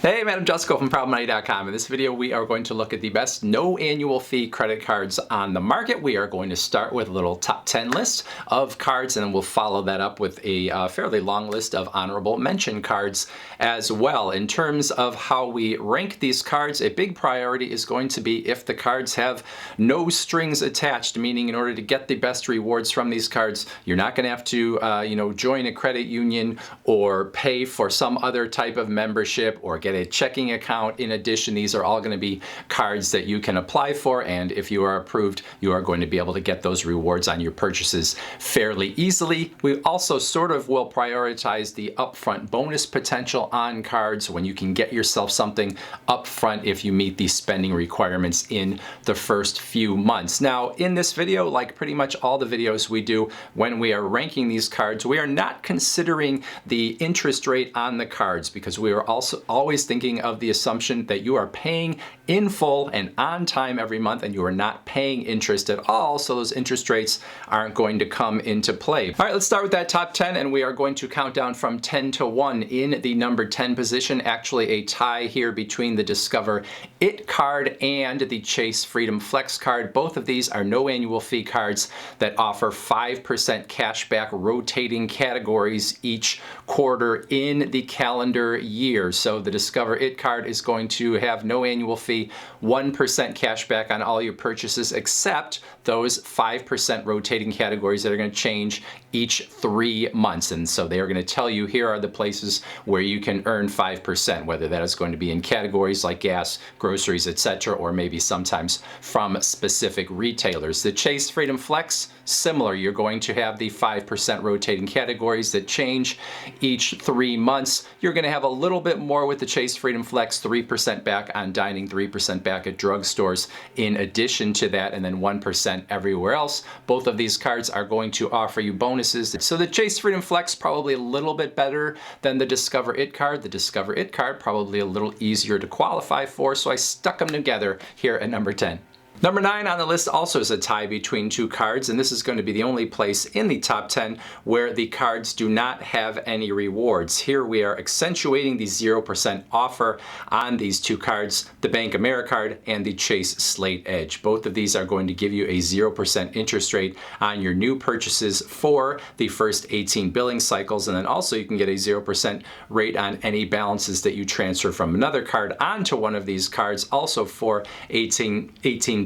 Hey, I'm Jusko from ProudMoney.com. In this video, we are going to look at the best no annual fee credit cards on the market. We are going to start with a little top 10 list of cards, and then we'll follow that up with a fairly long list of honorable mention cards as well. In terms of how we rank these cards, a big priority is going to be if the cards have no strings attached, meaning in order to get the best rewards from these cards, you're not going to have to join a credit union or pay for some other type of membership or get a checking account. In addition, these are all going to be cards that you can apply for, and if you are approved, you are going to be able to get those rewards on your purchases fairly easily. We also sort of will prioritize the upfront bonus potential on cards when you can get yourself something upfront if you meet these spending requirements in the first few months. Now, in this video, like pretty much all the videos we do when we are ranking these cards, we are not considering the interest rate on the cards because we are also always thinking of the assumption that you are paying in full and on time every month and you are not paying interest at all, so those interest rates aren't going to come into play. All right, let's start with that top 10, and we are going to count down from 10 to 1. In the number 10 position, actually a tie here between the Discover It card and the Chase Freedom Flex card. Both of these are no annual fee cards that offer 5% cashback rotating categories each quarter in the calendar year. So the Discover It card is going to have no annual fee, 1% cashback on all your purchases except those 5% rotating categories that are going to change each 3 months. And so they are going to tell you here are the places where you can earn 5%, whether that is going to be in categories like gas, groceries, etc., or maybe sometimes from specific retailers. The Chase Freedom Flex, similar. You're going to have the 5% rotating categories that change each 3 months. You're going to have a little bit more with the Chase Freedom Flex, 3% back on dining, 3% back at drugstores in addition to that, and then 1% everywhere else. Both of these cards are going to offer you bonuses. So the Chase Freedom Flex probably a little bit better than the Discover It card. The Discover It card probably a little easier to qualify for, so I stuck them together here at number 10. Number 9 on the list also is a tie between two cards, and this is going to be the only place in the top 10 where the cards do not have any rewards. Here we are accentuating the 0% offer on these two cards, the Bank Americard and the Chase Slate Edge. Both of these are going to give you a 0% interest rate on your new purchases for the first 18 billing cycles, and then also you can get a 0% rate on any balances that you transfer from another card onto one of these cards, also for 18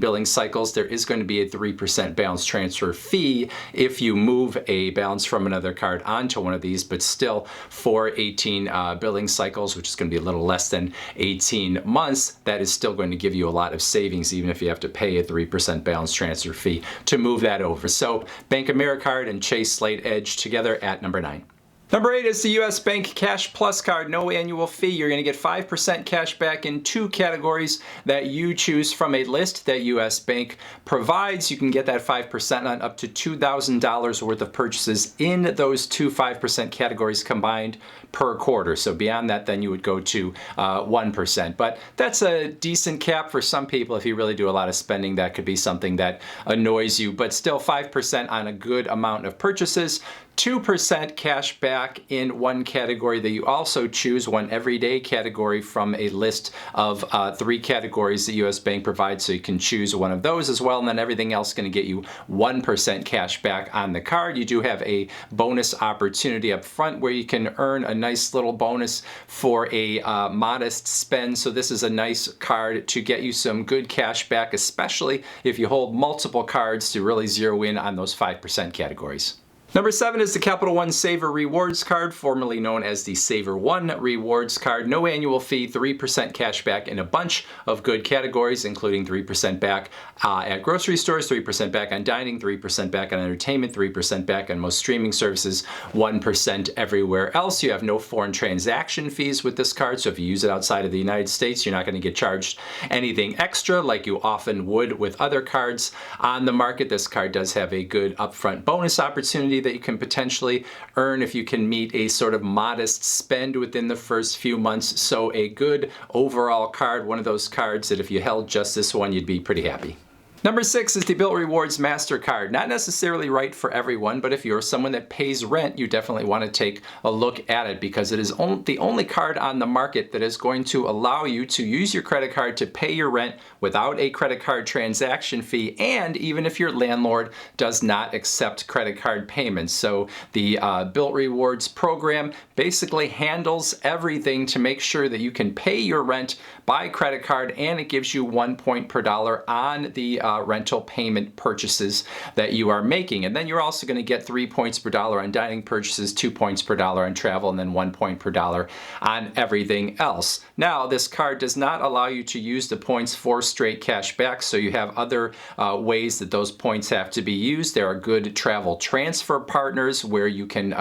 billing cycles. There is going to be a 3% balance transfer fee if you move a balance from another card onto one of these, but still for 18 billing cycles, which is going to be a little less than 18 months, that is still going to give you a lot of savings, even if you have to pay a 3% balance transfer fee to move that over. So Bank Americard and Chase Slate Edge together at number 9. Number 8 is the US Bank Cash Plus card, no annual fee. You're going to get 5% cash back in 2 categories that you choose from a list that US Bank provides. You can get that 5% on up to $2,000 worth of purchases in those 2 5% categories combined per quarter. So beyond that, then you would go to 1%. But that's a decent cap for some people. If you really do a lot of spending, that could be something that annoys you. But still 5% on a good amount of purchases. 2% cash back in one category that you also choose, one everyday category from a list of 3 categories that US Bank provides, so you can choose one of those as well, and then everything else is going to get you 1% cash back on the card. You do have a bonus opportunity up front where you can earn a nice little bonus for a modest spend, so this is a nice card to get you some good cash back, especially if you hold multiple cards to really zero in on those 5% categories. Number 7 is the Capital One Saver Rewards card, formerly known as the Saver One Rewards card. No annual fee, 3% cash back in a bunch of good categories, including 3% back at grocery stores, 3% back on dining, 3% back on entertainment, 3% back on most streaming services, 1% everywhere else. You have no foreign transaction fees with this card, so if you use it outside of the United States, you're not going to get charged anything extra like you often would with other cards on the market. This card does have a good upfront bonus opportunity that you can potentially earn if you can meet a sort of modest spend within the first few months. So a good overall card, one of those cards that if you held just this one, you'd be pretty happy. Number 6 is the Bilt Rewards MasterCard. Not necessarily right for everyone, but if you're someone that pays rent, you definitely want to take a look at it because it is the only card on the market that is going to allow you to use your credit card to pay your rent without a credit card transaction fee, and even if your landlord does not accept credit card payments. So the Bilt Rewards program basically handles everything to make sure that you can pay your rent by credit card, and it gives you 1 point per dollar on the rental payment purchases that you are making. And then you're also going to get 3 points per dollar on dining purchases, 2 points per dollar on travel, and then 1 point per dollar on everything else. Now, this card does not allow you to use the points for straight cash back, so you have other ways that those points have to be used. There are good travel transfer partners where you can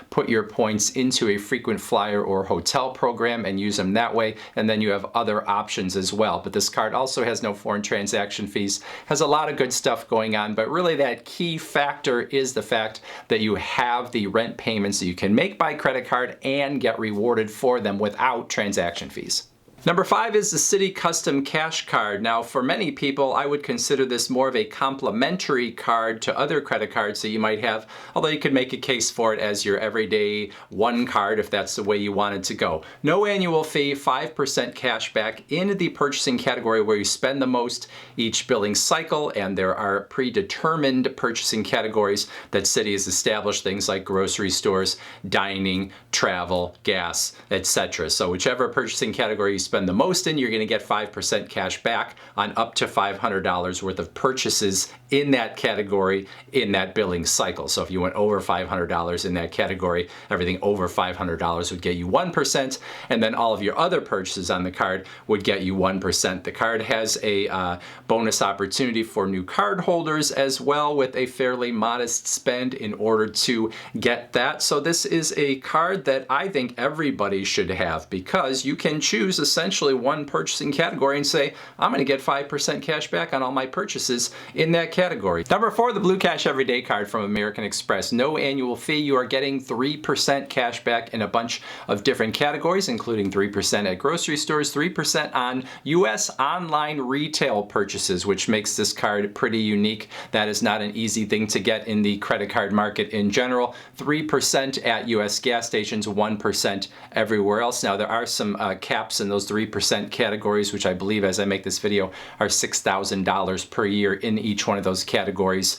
put your points into a frequent flyer or hotel program and use them that way, and then you have other options as well. But this card also has no foreign transaction fees, has a lot of good stuff going on, but really that key factor is the fact that you have the rent payments that you can make by credit card and get rewarded for them without transaction fees. Number 5 is the Citi Custom Cash Card. Now, for many people, I would consider this more of a complementary card to other credit cards that you might have, although you could make a case for it as your everyday one card if that's the way you wanted to go. No annual fee, 5% cash back in the purchasing category where you spend the most each billing cycle, and there are predetermined purchasing categories that Citi has established, things like grocery stores, dining, travel, gas, etc. So whichever purchasing category you spend the most in, you're going to get 5% cash back on up to $500 worth of purchases in that category in that billing cycle. So if you went over $500 in that category, everything over $500 would get you 1%, and then all of your other purchases on the card would get you 1%. The card has a bonus opportunity for new card holders as well, with a fairly modest spend in order to get that. So this is a card that I think everybody should have, because you can choose essentially one purchasing category and say, I'm going to get 5% cash back on all my purchases in that category. Number 4, the Blue Cash Everyday Card from American Express. No annual fee. You are getting 3% cash back in a bunch of different categories, including 3% at grocery stores, 3% on U.S. online retail purchases, which makes this card pretty unique. That is not an easy thing to get in the credit card market in general. 3% at U.S. gas stations, 1% everywhere else. Now, there are some caps in those 3% categories, which I believe, as I make this video, are $6,000 per year in each one of those categories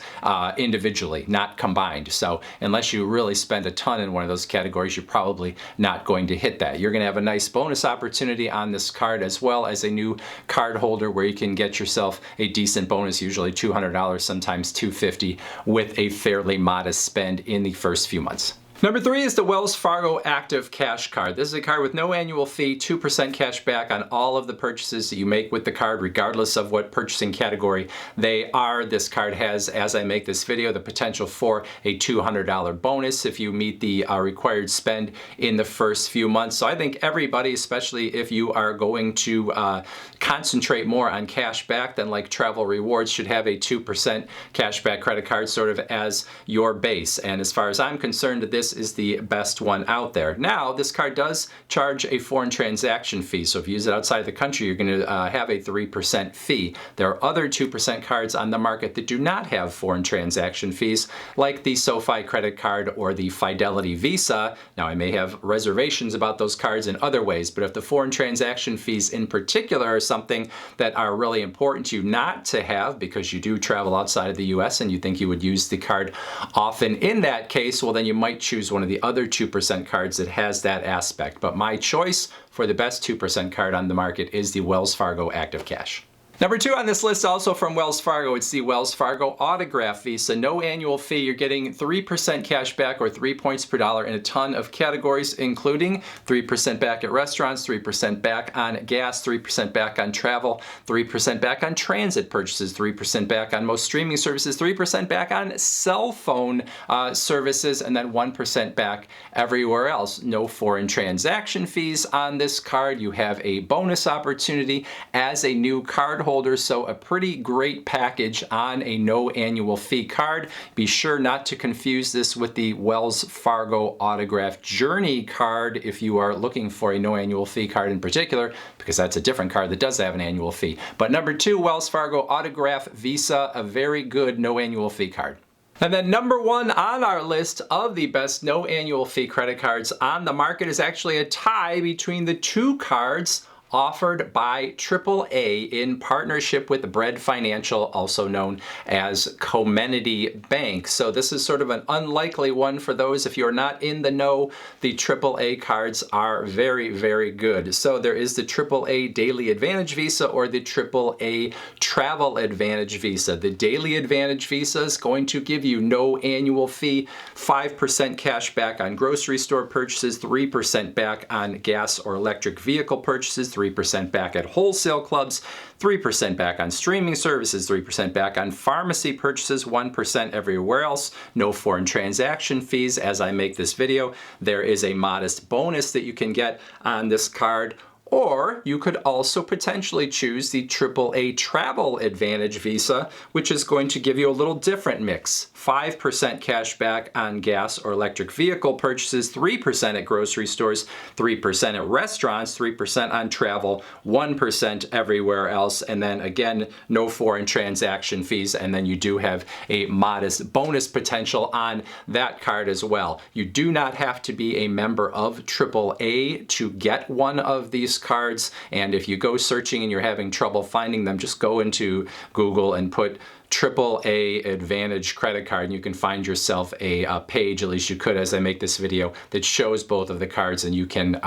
individually, not combined. So unless you really spend a ton in one of those categories, you're probably not going to hit that. You're going to have a nice bonus opportunity on this card as well as a new card holder, where you can get yourself a decent bonus, usually $200, sometimes $250, with a fairly modest spend in the first few months. Number 3 is the Wells Fargo Active Cash Card. This is a card with no annual fee, 2% cash back on all of the purchases that you make with the card, regardless of what purchasing category they are. This card has, as I make this video, the potential for a $200 bonus if you meet the required spend in the first few months. So I think everybody, especially if you are going to concentrate more on cash back than like travel rewards, should have a 2% cash back credit card sort of as your base. And as far as I'm concerned, this is the best one out there. Now, this card does charge a foreign transaction fee, so if you use it outside of the country, you're going to have a 3% fee. There are other 2% cards on the market that do not have foreign transaction fees, like the SoFi credit card or the Fidelity Visa. Now, I may have reservations about those cards in other ways, but if the foreign transaction fees in particular are something that are really important to you not to have because you do travel outside of the US and you think you would use the card often in that case, well, then you might choose one of the other 2% cards that has that aspect. But my choice for the best 2% card on the market is the Wells Fargo Active Cash. Number 2 on this list, also from Wells Fargo, it's the Wells Fargo Autograph Visa. No annual fee. You're getting 3% cash back or 3 points per dollar in a ton of categories, including 3% back at restaurants, 3% back on gas, 3% back on travel, 3% back on transit purchases, 3% back on most streaming services, 3% back on cell phone services, and then 1% back everywhere else. No foreign transaction fees on this card. You have a bonus opportunity as a new card cardholders, so a pretty great package on a no annual fee card. Be sure not to confuse this with the Wells Fargo Autograph Journey card if you are looking for a no annual fee card in particular, because that's a different card that does have an annual fee. But number 2, Wells Fargo Autograph Visa, a very good no annual fee card. And then number 1 on our list of the best no annual fee credit cards on the market is actually a tie between the 2 cards offered by AAA in partnership with Bread Financial, also known as Comenity Bank. So this is sort of an unlikely one for those if you're not in the know. The AAA cards are very, very good. So there is the AAA Daily Advantage Visa or the AAA Travel Advantage Visa. The Daily Advantage Visa is going to give you no annual fee, 5% cash back on grocery store purchases, 3% back on gas or electric vehicle purchases, 3% back at wholesale clubs, 3% back on streaming services, 3% back on pharmacy purchases, 1% everywhere else. No foreign transaction fees as I make this video. There is a modest bonus that you can get on this card. Or you could also potentially choose the AAA Travel Advantage Visa, which is going to give you a little different mix. 5% cash back on gas or electric vehicle purchases, 3% at grocery stores, 3% at restaurants, 3% on travel, 1% everywhere else, and then again, no foreign transaction fees, and then you do have a modest bonus potential on that card as well. You do not have to be a member of AAA to get one of these cards, and if you go searching and you're having trouble finding them, just go into Google and put AAA Advantage credit card and you can find yourself a page, at least you could as I make this video, that shows both of the cards and you can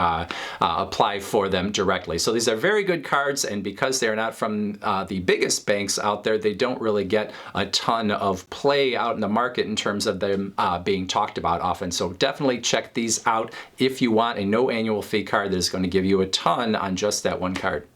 apply for them directly. So these are very good cards, and because they're not from the biggest banks out there, they don't really get a ton of play out in the market in terms of them being talked about often. So definitely check these out if you want a no annual fee card that is going to give you a ton on just that one card.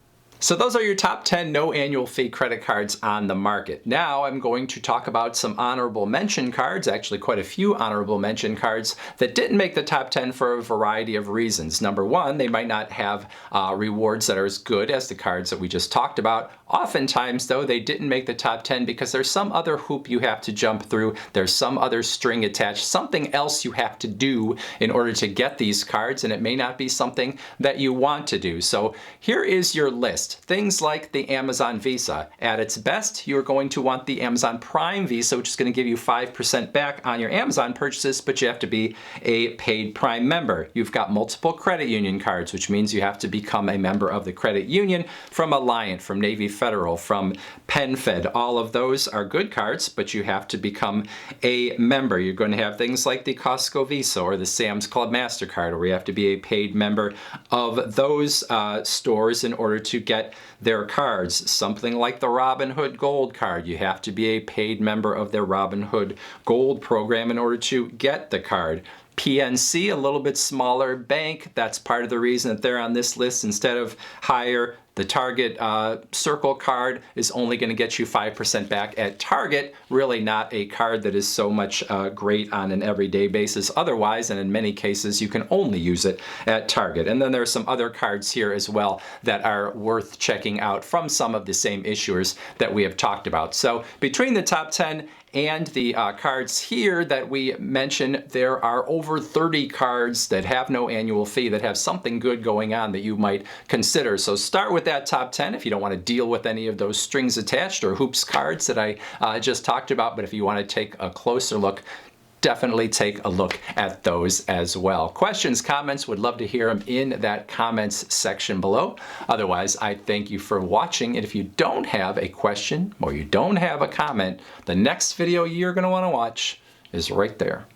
So those are your top 10 no annual fee credit cards on the market. Now I'm going to talk about some honorable mention cards, actually quite a few honorable mention cards that didn't make the top 10 for a variety of reasons. Number 1, they might not have rewards that are as good as the cards that we just talked about. Oftentimes though, they didn't make the top 10 because there's some other hoop you have to jump through, there's some other string attached, something else you have to do in order to get these cards, and it may not be something that you want to do. So here is your list. Things like the Amazon Visa. At its best, you're going to want the Amazon Prime Visa, which is going to give you 5% back on your Amazon purchases, but you have to be a paid Prime member. You've got multiple credit union cards, which means you have to become a member of the credit union from Alliant, from Navy Federal, from PenFed. All of those are good cards, but you have to become a member. You're going to have things like the Costco Visa or the Sam's Club MasterCard, where you have to be a paid member of those stores in order to get their cards. Something like the Robinhood Gold card, you have to be a paid member of their Robinhood Gold program in order to get the card. PNC, a little bit smaller bank, that's part of the reason that they're on this list instead of higher. The Target Circle card is only going to get you 5% back at Target, really not a card that is so much great on an everyday basis otherwise, and in many cases you can only use it at Target. And then there are some other cards here as well that are worth checking out from some of the same issuers that we have talked about. So between the top 10 and the cards here that we mentioned, there are over 30 cards that have no annual fee that have something good going on that you might consider. So start with that top 10 if you don't want to deal with any of those strings attached or hoops cards that I just talked about. But if you want to take a closer look, definitely take a look at those as well. Questions, comments, would love to hear them in that comments section below. Otherwise, I thank you for watching. And if you don't have a question or you don't have a comment, the next video you're going to want to watch is right there.